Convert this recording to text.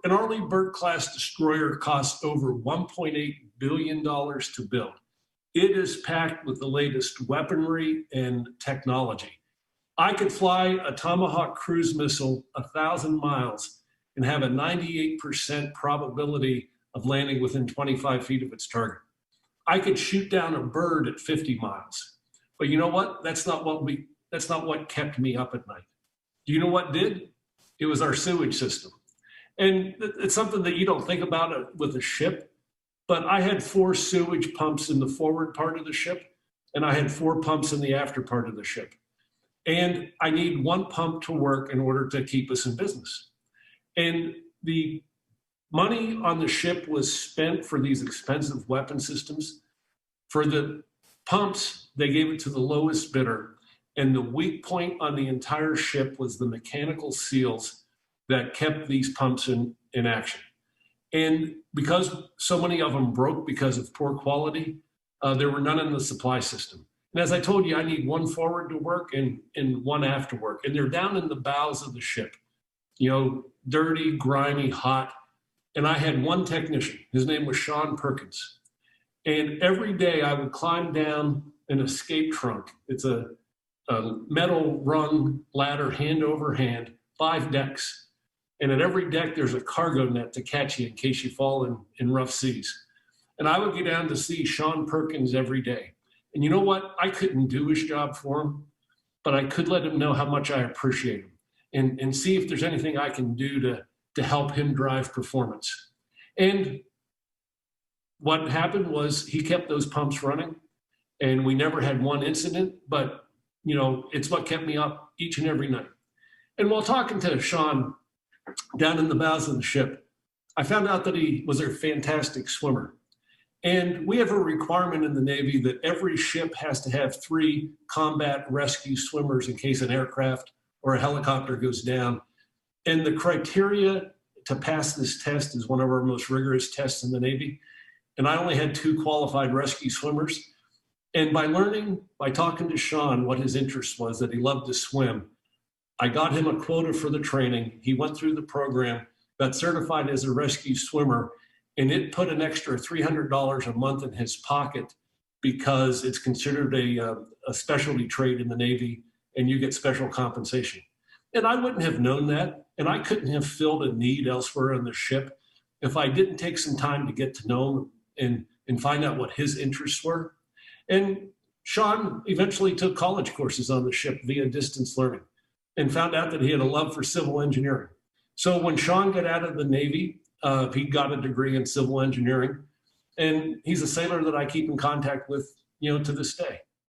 an Arleigh Burke-class destroyer costs over $1.8 billion to build. It is packed with the latest weaponry and technology. I could fly a Tomahawk cruise missile 1,000 miles and have a 98% probability of landing within 25 feet of its target. I could shoot down a bird at 50 miles. But you know what? That's not what kept me up at night. Do you know what did? It was our sewage system. And it's something that you don't think about with a ship, but I had 4 sewage pumps in the forward part of the ship, and I had 4 pumps in the after part of the ship. And I need 1 pump to work in order to keep us in business. And the money on the ship was spent for these expensive weapon systems. For the pumps, they gave it to the lowest bidder. And the weak point on the entire ship was the mechanical seals that kept these pumps in action. And because so many of them broke because of poor quality, there were none in the supply system. And as I told you, I need 1 forward to work and 1 after work. And they're down in the bows of the ship, dirty, grimy, hot. And I had 1 technician. His name was Sean Perkins. And every day I would climb down an escape trunk. It's a metal rung ladder, hand over hand, 5 decks. And at every deck, there's a cargo net to catch you in case you fall in rough seas. And I would get down to see Sean Perkins every day. And you know what? I couldn't do his job for him, but I could let him know how much I appreciate him and see if there's anything I can do to help him drive performance. And what happened was he kept those pumps running, and we never had 1 incident, but it's what kept me up each and every night. And while talking to Sean down in the bows of the ship, I found out that he was a fantastic swimmer. And we have a requirement in the Navy that every ship has to have 3 combat rescue swimmers in case an aircraft or a helicopter goes down. And the criteria to pass this test is one of our most rigorous tests in the Navy. And I only had 2 qualified rescue swimmers. And by talking to Sean, what his interest was, that he loved to swim, I got him a quota for the training. He went through the program, got certified as a rescue swimmer, and it put an extra $300 a month in his pocket because it's considered a specialty trade in the Navy, and you get special compensation. And I wouldn't have known that, and I couldn't have filled a need elsewhere on the ship if I didn't take some time to get to know him and find out what his interests were. And Sean eventually took college courses on the ship via distance learning and found out that he had a love for civil engineering. So when Sean got out of the Navy, he got a degree in civil engineering, and he's a sailor that I keep in contact with, to this day.